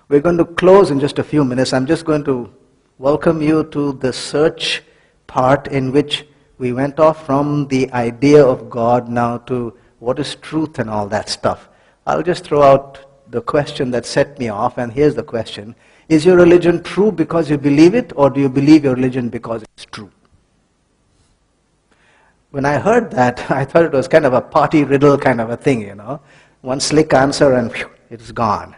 We're going to close in just a few minutes. I'm just going to welcome you to the search part in which we went off from the idea of God now to what is truth and all that stuff. I'll just throw out the question that set me off, and here's the question. Is your religion true because you believe it, or do you believe your religion because it's true? When I heard that, I thought it was kind of a party riddle kind of a thing, you know. One slick answer and whew, it's gone.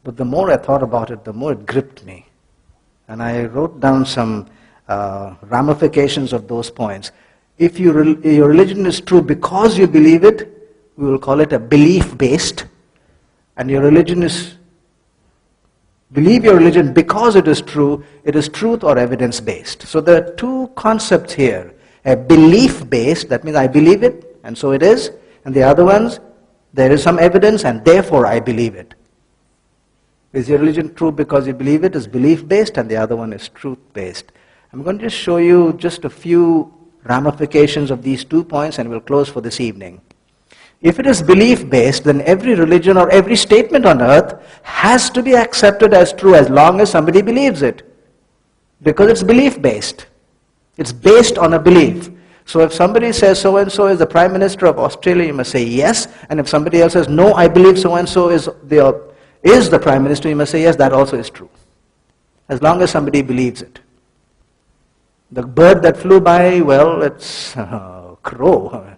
But the more I thought about it, the more it gripped me. And I wrote down some ramifications of those points. If your religion is true because you believe it, we will call it a belief-based. And your religion is, believe your religion because it is truth or evidence-based. So there are two concepts here. A belief-based, that means I believe it, and so it is. And the other ones, there is some evidence, and therefore I believe it. Is your religion true because you believe it? Is belief-based, and the other one is truth-based. I'm going to just show you just a few ramifications of these 2 points, and we'll close for this evening. If it is belief-based, then every religion or every statement on earth has to be accepted as true as long as somebody believes it. Because it's belief-based. It's based on a belief. So if somebody says so-and-so is the Prime Minister of Australia, you must say yes. And if somebody else says, no, I believe so-and-so is the Prime Minister, you must say yes, that also is true. As long as somebody believes it. The bird that flew by, well, it's a crow,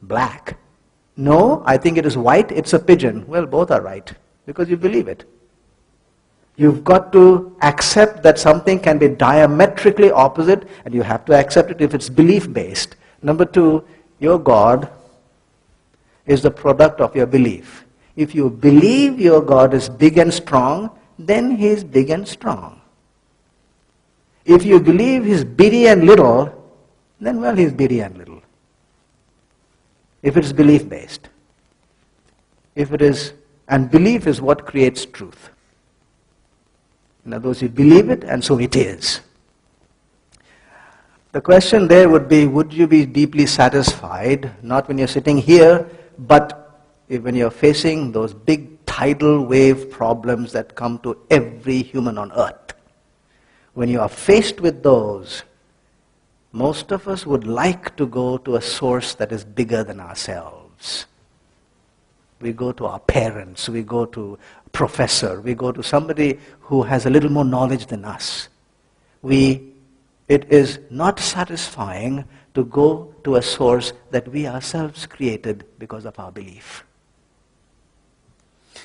black. No, I think it is white, it's a pigeon. Well, both are right, because you believe it. You've got to accept that something can be diametrically opposite, and you have to accept it if it's belief-based. Number two, your God is the product of your belief. If you believe your God is big and strong, then He is big and strong. If you believe He's bitty and little, then well, He's bitty and little. If it is belief-based. And belief is what creates truth. In other words, you believe it, and so it is. The question there would be, would you be deeply satisfied, not when you're sitting here, but when you're facing those big tidal wave problems that come to every human on earth? When you are faced with those, most of us would like to go to a source that is bigger than ourselves. We go to our parents, we go to a professor, we go to somebody who has a little more knowledge than us. It is not satisfying to go to a source that we ourselves created because of our belief.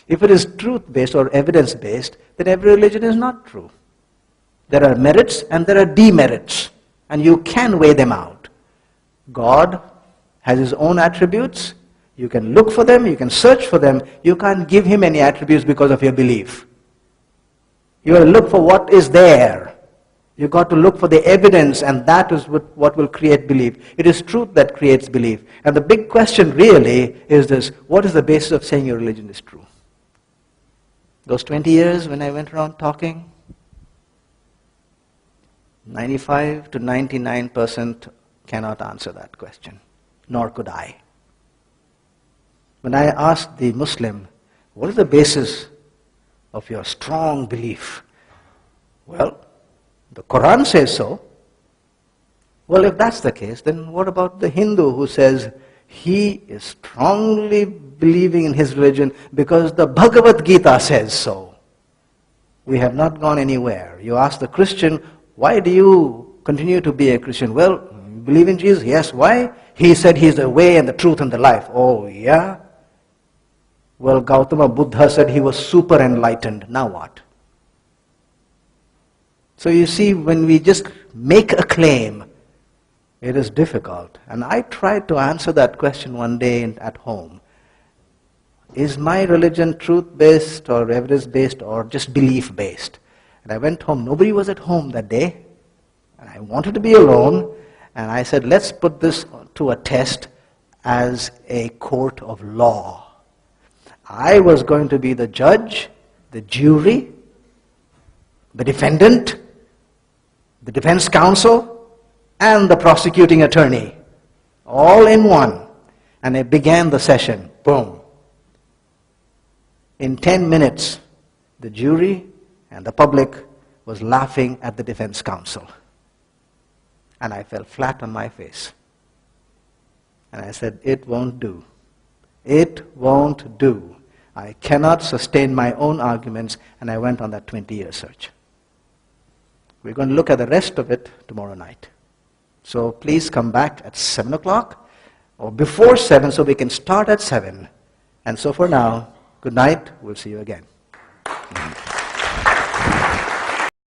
If it is truth-based or evidence-based, then every religion is not true. There are merits and there are demerits, and you can weigh them out. God has His own attributes. You can look for them, you can search for them. You can't give Him any attributes because of your belief. You got to look for what is there. You got to look for the evidence, and that is what will create belief. It is truth that creates belief. And the big question really is this: what is the basis of saying your religion is true? Those 20 years when I went around talking, 95 to 99% cannot answer that question, nor could I. When I asked the Muslim, what is the basis of your strong belief? Well, the Quran says so. Well, if that's the case, then what about the Hindu who says he is strongly believing in his religion because the Bhagavad Gita says so? We have not gone anywhere. You ask the Christian, why do you continue to be a Christian? Well, you believe in Jesus? Yes. Why? He said He's the way and the truth and the life. Oh, yeah? Well, Gautama Buddha said he was super enlightened. Now what? So you see, when we just make a claim, it is difficult. And I tried to answer that question one day at home. Is my religion truth-based or evidence-based or just belief-based? And I went home. Nobody was at home that day. And I wanted to be alone. And I said, let's put this to a test as a court of law. I was going to be the judge, the jury, the defendant, the defense counsel, and the prosecuting attorney, all in one. And I began the session. Boom. In 10 minutes, the jury and the public was laughing at the defense counsel. And I fell flat on my face. And I said, it won't do. It won't do. I cannot sustain my own arguments, and I went on that 20-year search. We're going to look at the rest of it tomorrow night. So please come back at 7 o'clock or before 7 so we can start at 7. And so for now, good night. We'll see you again.